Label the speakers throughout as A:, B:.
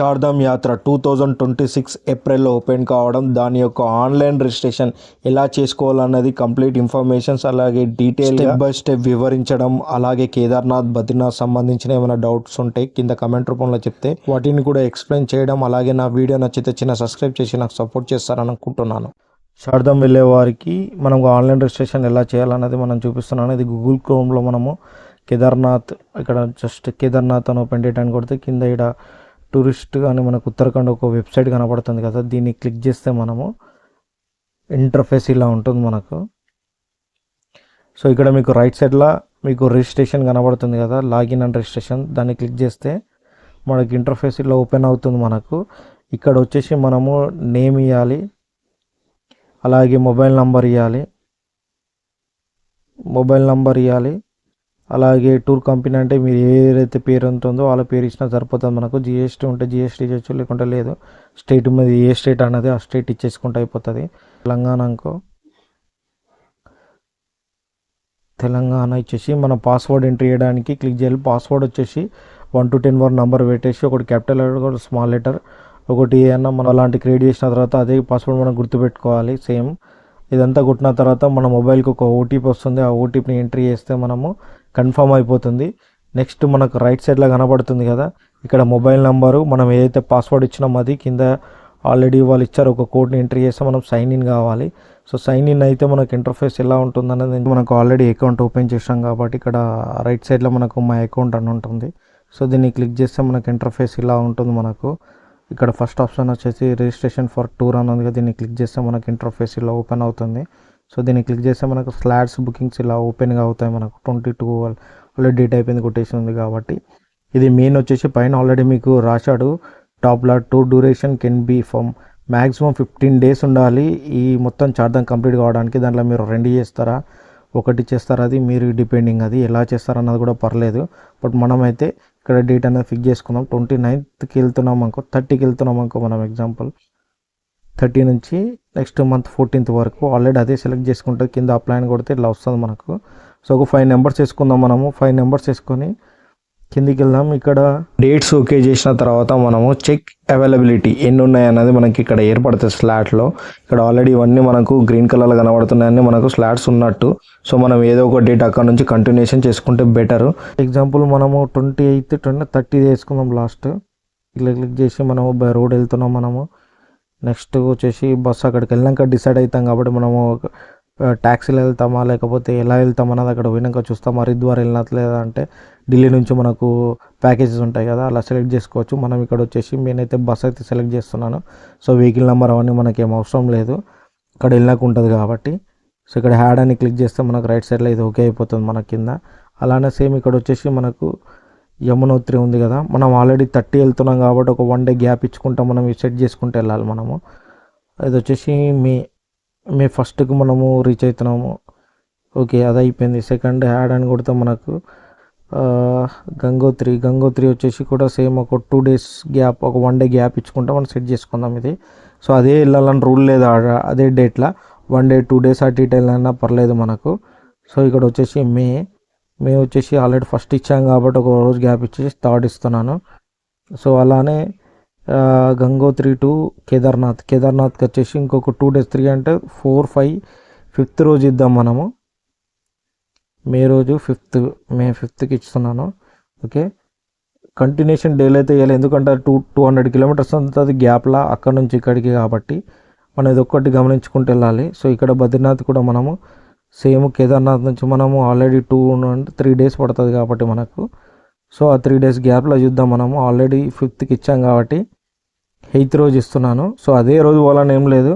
A: చార్ధామ్ యాత్ర 2026 ఏప్రిల్లో ఓపెన్ కావడం, దాని యొక్క ఆన్లైన్ రిజిస్ట్రేషన్ ఎలా చేసుకోవాలన్నది కంప్లీట్ ఇన్ఫర్మేషన్స్, అలాగే డీటెయిల్ స్టెప్ బై స్టెప్ వివరించడం, అలాగే కేదార్నాథ్ బద్రీనాథ్ సంబంధించిన ఏమైనా డౌట్స్ ఉంటే కింద కమెంట్ రూపంలో చెప్తే వాటిని కూడా ఎక్స్ప్లెయిన్ చేయడం, అలాగే నా వీడియో నచ్చితే చిన్న సబ్స్క్రైబ్ చేసి నాకు సపోర్ట్ చేస్తారని అనుకుంటున్నాను. చార్ధామ్ వెళ్ళే వారికి మనకు ఆన్లైన్ రిజిస్ట్రేషన్ ఎలా చేయాలన్నది మనం చూపిస్తున్నాను. ఇది గూగుల్ క్రోమ్లో మనము కేదార్నాథ్, ఇక్కడ జస్ట్ కేదార్నాథ్ అని ఓపెన్ చేయడానికి కొడితే కింద ఇక్కడ టూరిస్ట్ అని మనకు ఉత్తరాఖండ్ ఒక వెబ్సైట్ కనబడుతుంది కదా, దీన్ని క్లిక్ చేస్తే మనము ఇంటర్ఫేస్ ఇలా ఉంటుంది మనకు. సో ఇక్కడ మీకు రైట్ సైడ్లో మీకు రిజిస్ట్రేషన్ కనబడుతుంది కదా, లాగిన్ అండ్ రిజిస్ట్రేషన్, దాన్ని క్లిక్ చేస్తే మనకి ఇంటర్ఫేస్ ఇలా ఓపెన్ అవుతుంది మనకు. ఇక్కడ వచ్చేసి మనము నేమ్ ఇవ్వాలి, అలాగే మొబైల్ నంబర్ ఇవ్వాలి, అలాగే టూర్ కంపెనీ అంటే మీరు ఏదైతే పేరు ఉంటుందో వాళ్ళ పేరు ఇచ్చినా సరిపోతుంది మనకు. జిఎస్టీ ఉంటే జిఎస్టీ ఇచ్చచ్చు, లేకుంటే లేదు. స్టేట్ మీద ఏ స్టేట్ అన్నది ఆ స్టేట్ ఇచ్చేసుకుంటే అయిపోతుంది. తెలంగాణ ఇచ్చేసి మన పాస్వర్డ్ ఎంట్రీ చేయడానికి క్లిక్ చేయాలి. పాస్వర్డ్ వచ్చేసి 1 to 10 వరకు నెంబర్ పెట్టేసి ఒకటి క్యాపిటల్ లెటర్, ఒకటి స్మాల్ లెటర్, ఒకటి ఏమన్నా మనం అలాంటి క్రియేట్ చేసిన తర్వాత అదే పాస్వర్డ్ మనం గుర్తుపెట్టుకోవాలి సేమ్. ఇదంతా కొట్టిన తర్వాత మన మొబైల్కి ఒక ఓటీపీ వస్తుంది, ఆ ఓటీపీని ఎంట్రీ చేస్తే మనము కన్ఫర్మ్ అయిపోతుంది. నెక్స్ట్ మనకు రైట్ సైడ్లో కనబడుతుంది కదా, ఇక్కడ మొబైల్ నెంబరు మనం ఏదైతే పాస్వర్డ్ ఇచ్చినామో అది కింద ఆల్రెడీ వాళ్ళు ఇచ్చారు ఒక కోడ్ని ఎంట్రీ చేస్తే మనం సైన్ ఇన్ కావాలి. సో సైన్ ఇన్ అయితే మనకు ఇంటర్ఫేస్ ఎలా ఉంటుంది అనేది మనకు ఆల్రెడీ అకౌంట్ ఓపెన్ చేసాం కాబట్టి ఇక్కడ రైట్ సైడ్లో మనకు మై అకౌంట్ అని ఉంటుంది. సో దీన్ని క్లిక్ చేస్తే మనకు ఇంటర్ఫేస్ ఇలా ఉంటుంది మనకు. ఇక్కడ ఫస్ట్ ఆప్షన్ వచ్చేసి రిజిస్ట్రేషన్ ఫర్ టూర్ అని ఉంది కదా, దీన్ని క్లిక్ చేస్తే మనకు ఇంటర్ఫేస్ ఇలా ఓపెన్ అవుతుంది. సో దీన్ని క్లిక్ చేస్తే మనకు స్లాట్స్ బుకింగ్స్ ఇలా ఓపెన్గా అవుతాయి మనకు. 22 ఆల్రెడీ డేట్ అయిపోయింది, కొటేషన్ ఉంది కాబట్టి. ఇది మెయిన్ వచ్చేసి పైన ఆల్రెడీ మీకు రాశాడు టాప్లో, tour duration can be from maximum 15 days ఉండాలి ఈ మొత్తం చార్ధామ్ కంప్లీట్ కావడానికి. దాంట్లో మీరు 2 చేస్తారా, 1 చేస్తారా, అది మీరు డిపెండింగ్, అది ఎలా చేస్తారన్నది కూడా పర్లేదు. బట్ మనమైతే ఇక్కడ డేట్ అనేది ఫిక్స్ చేసుకుందాం. 29th వెళ్తున్నాం అనుకో, 30కి వెళ్తున్నాం అనుకో, మనం ఎగ్జాంపుల్ 30 నుంచి నెక్స్ట్ మంత్ 14th వరకు ఆల్రెడీ అదే సెలెక్ట్ చేసుకుంటే కింద అప్లై అని కొడితే ఇట్లా వస్తుంది మనకు. సో ఒక 5 నెంబర్స్ వేసుకుందాం మనము. 5 నెంబర్స్ వేసుకొని కిందికి వెళ్దాం. ఇక్కడ డేట్స్ ఓకే చేసిన తర్వాత మనము చెక్ అవైలబిలిటీ ఎన్ని ఉన్నాయి అన్నది మనకి ఇక్కడ ఏర్పడుతుంది స్లాట్లో. ఇక్కడ ఆల్రెడీ ఇవన్నీ మనకు గ్రీన్ కలర్లో కనబడుతున్నాయని మనకు స్లాట్స్ ఉన్నట్టు. సో మనం ఏదో ఒక డేట్ అక్కడ నుంచి కంటిన్యూషన్ చేసుకుంటే బెటర్. ఎగ్జాంపుల్ మనము 28, 30 వేసుకుందాం లాస్ట్. ఇలా క్లిక్ చేసి మనము బై రోడ్ వెళ్తున్నాం మనము. నెక్స్ట్ వచ్చేసి బస్సు అక్కడికి వెళ్ళాక డిసైడ్ అవుతాం కాబట్టి మనము ట్యాక్సీలో వెళ్తామా లేకపోతే ఎలా వెళ్తామన్నది అక్కడ పోయినాక చూస్తాం. హరిద్వార్ వెళ్ళినట్లేదా అంటే ఢిల్లీ నుంచి మనకు ప్యాకేజెస్ ఉంటాయి కదా, అలా సెలెక్ట్ చేసుకోవచ్చు. మనం ఇక్కడ వచ్చేసి నేనైతే బస్ అయితే సెలెక్ట్ చేస్తున్నాను. సో వెహికల్ నెంబర్ అవన్నీ మనకి ఏం అవసరం లేదు, ఇక్కడ వెళ్ళాక ఉంటుంది కాబట్టి. సో ఇక్కడ హ్యాడ్ అని క్లిక్ చేస్తే మనకు రైట్ సైడ్లో ఇది ఓకే అయిపోతుంది మన కింద. అలానే సేమ్ ఇక్కడ వచ్చేసి మనకు యమునోత్రి ఉంది కదా, మనం ఆల్రెడీ 30 వెళ్తున్నాం కాబట్టి ఒక 1 day గ్యాప్ ఇచ్చుకుంటాం, మనం సెట్ చేసుకుంటూ వెళ్ళాలి మనము. ఇది వచ్చేసి మే 1st మనము రీచ్ అవుతున్నాము. ఓకే అది అయిపోయింది. సెకండ్ యాడ్ అని కొడితే మనకు గంగోత్రి వచ్చేసి కూడా సేమ్ ఒక 2 days గ్యాప్, ఒక 1 day గ్యాప్ ఇచ్చుకుంటే మనం సెట్ చేసుకుందాం ఇది. సో అదే వెళ్ళాలని రూల్ లేదు, అదే డేట్లో 1 day 2 days అటు ఇటు వెళ్ళినా పర్లేదు మనకు. సో ఇక్కడ వచ్చేసి మే వచ్చేసి ఆల్రెడీ 1st ఇచ్చాం కాబట్టి ఒక రోజు గ్యాప్ ఇచ్చేసి 3rd ఇస్తున్నాను. సో అలానే గంగోత్రి టు కేదార్నాథ్కి వచ్చేసి ఇంకొక 2 days, 3 అంటే 4, 5, 5th రోజు ఇద్దాం మనము. మే రోజు మే 5th ఇస్తున్నాను. ఓకే కంటిన్యూషన్ డేలో అయితే ఇవ్వాలి, ఎందుకంటే 200 kilometers ఉంటుంది గ్యాప్లా అక్కడ నుంచి ఇక్కడికి కాబట్టి మనం ఇది ఒక్కటి గమనించుకుంటూ వెళ్ళాలి. సో ఇక్కడ బద్రీనాథ్ కూడా మనము సేమ్ కేదార్నాథ్ నుంచి మనము ఆల్రెడీ 2-3 days పడుతుంది కాబట్టి మనకు. సో ఆ 3 days గ్యాప్లో చూద్దాం మనము. ఆల్రెడీ 5th ఇచ్చాం కాబట్టి 8th రోజు ఇస్తున్నాను. సో అదే రోజు పోవాలని ఏం లేదు.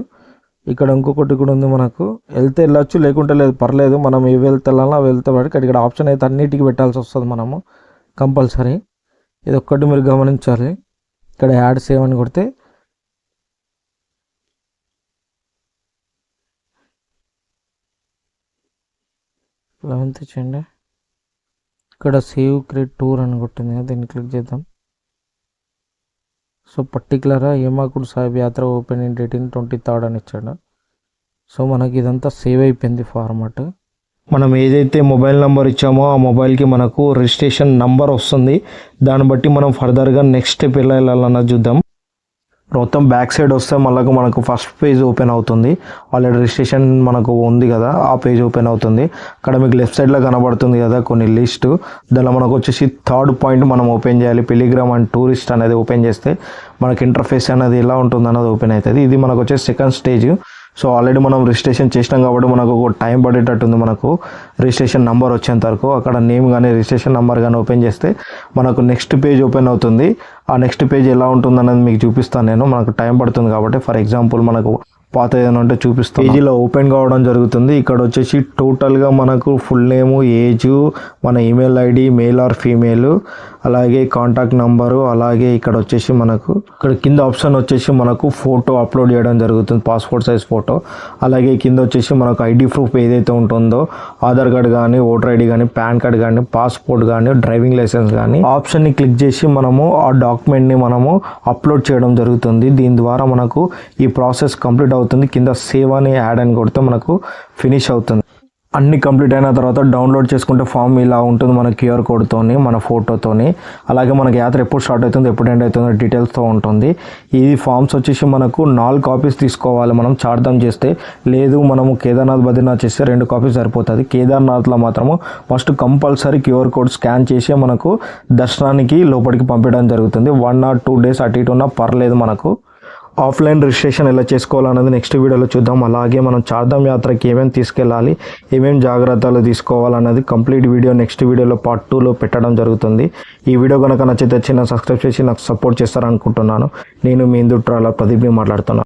A: ఇక్కడ ఇంకొకటి కూడా ఉంది మనకు, వెళ్తే వెళ్ళొచ్చు లేకుంటే లేదు పర్లేదు. మనం ఏ వెళ్తాలన్నా వెళ్తే వాడికి ఇక్కడ ఆప్షన్ అయితే అన్నిటికీ పెట్టాల్సి వస్తుంది మనము కంపల్సరీ. ఇది ఒక్కటి మీరు గమనించాలి. ఇక్కడ యాడ్ సేవ్ అని కొడితే లెవెన్త్ ఇచ్చేయండి. ఇక్కడ సేవ్ క్రియేట్ టూర్ అని కొట్టింది కదా, దీన్ని క్లిక్ చేద్దాం. సో పర్టికులర్గా హేమాకుడ్ సాహిబ్ యాత్ర ఓపెనింగ్ డేట్ 23rd అని ఇచ్చాడు. సో మనకి ఇదంతా సేవ్ అయిపోయింది ఫార్మాట్. మనం ఏదైతే మొబైల్ నెంబర్ ఇచ్చామో ఆ మొబైల్కి మనకు రిజిస్ట్రేషన్ నంబర్ వస్తుంది. దాన్ని బట్టి మనం ఫర్దర్గా నెక్స్ట్ స్టెప్ ఎలా వెళ్ళాలన్నది చూద్దాం. మొత్తం బ్యాక్ సైడ్ వస్తే మనకు ఫస్ట్ పేజ్ ఓపెన్ అవుతుంది. ఆల్రెడీ రిజిస్ట్రేషన్ మనకు ఉంది కదా, ఆ పేజ్ ఓపెన్ అవుతుంది. అక్కడ మీకు లెఫ్ట్ సైడ్లో కనబడుతుంది కదా కొన్ని లిస్టు. దానిలో మనకు వచ్చేసి థర్డ్ పాయింట్ మనం ఓపెన్ చేయాలి. పిలిగ్రామ్ అండ్ టూరిస్ట్ అనేది ఓపెన్ చేస్తే మనకి ఇంటర్ఫేస్ అనేది ఎలా ఉంటుంది అన్నది ఓపెన్ అవుతుంది. ఇది మనకు వచ్చేసి సెకండ్ స్టేజ్. సో ఆల్రెడీ మనం రిజిస్ట్రేషన్ చేసినాం కాబట్టి మనకు ఒక టైం పడేటట్టుంది. మనకు రిజిస్ట్రేషన్ నెంబర్ వచ్చేంత వరకు అక్కడ నేమ్ కానీ రిజిస్ట్రేషన్ నెంబర్ కానీ ఓపెన్ చేస్తే మనకు నెక్స్ట్ పేజ్ ఓపెన్ అవుతుంది. ఆ నెక్స్ట్ పేజ్ ఎలా ఉంటుంది అనేది మీకు చూపిస్తాను నేను. మనకు టైం పడుతుంది కాబట్టి ఫర్ ఎగ్జాంపుల్ మనకు పాత ఏదైనా ఉంటే చూపిస్తాను. పేజీలో ఓపెన్ కావడం జరుగుతుంది. ఇక్కడ వచ్చేసి టోటల్గా మనకు ఫుల్ నేము, ఏజ్, మన email ID, male or female, అలాగే కాంటాక్ట్ నంబరు, అలాగే ఇక్కడ వచ్చేసి మనకు ఇక్కడ కింద ఆప్షన్ వచ్చేసి మనకు ఫోటో అప్లోడ్ చేయడం జరుగుతుంది, పాస్పోర్ట్ సైజ్ ఫోటో. అలాగే కింద వచ్చేసి మనకు ఐడి ప్రూఫ్ ఏదైతే ఉంటుందో ఆధార్ కార్డ్ కానీ, ఓటర్ ఐడి కానీ, పాన్ కార్డ్ కానీ, పాస్పోర్ట్ కానీ, డ్రైవింగ్ లైసెన్స్ కానీ ఆప్షన్ని క్లిక్ చేసి మనము ఆ డాక్యుమెంట్ని మనము అప్లోడ్ చేయడం జరుగుతుంది. దీని ద్వారా మనకు ఈ ప్రాసెస్ కంప్లీట్ అవుతుంది. కింద సేవ్ అని యాడ్ అని కొడితే మనకు ఫినిష్ అవుతుంది. అన్ని కంప్లీట్ అయిన తర్వాత డౌన్లోడ్ చేసుకుంటే ఫామ్ ఇలా ఉంటుంది మన క్యూఆర్ కోడ్తోని, మన ఫోటోతోని. అలాగే మనకి యాత్ర ఎప్పుడు స్టార్ట్ అవుతుంది, ఎప్పుడు ఎండ్ అవుతుందో డీటెయిల్స్తో ఉంటుంది. ఈ ఫామ్స్ వచ్చేసి మనకు 4 కాపీస్ తీసుకోవాలి మనం చార్ధామ్ చేస్తే. లేదు మనము కేదార్నాథ్, బద్రీనాథ్ చేస్తే 2 కాపీస్ సరిపోతుంది. కేదార్నాథ్లో మాత్రము first compulsory QR code scan చేసి మనకు దర్శనానికి లోపలికి పంపించడం జరుగుతుంది. 1 or 2 days అటు ఇటు ఉన్నా పర్లేదు. మనకు ఆఫ్లైన్ రిజిస్ట్రేషన్ ఎలా చేసుకోవాలన్నది నెక్స్ట్ వీడియోలో చూద్దాం. అలాగే మనం చార్ధామ్ యాత్రకి ఏమేమి తీసుకెళ్ళాలి, ఏమేమి జాగ్రత్తలు తీసుకోవాలన్నది కంప్లీట్ వీడియో నెక్స్ట్ వీడియోలో పార్ట్ 2లో పెట్టడం జరుగుతుంది. ఈ వీడియో కనుక నచ్చితే చిన్న సబ్స్క్రైబ్ చేసి నాకు సపోర్ట్ చేస్తారనుకుంటున్నాను. నేను మీ హిందూ ట్రావెలర్ ప్రదీప్ని మాట్లాడుతున్నాను.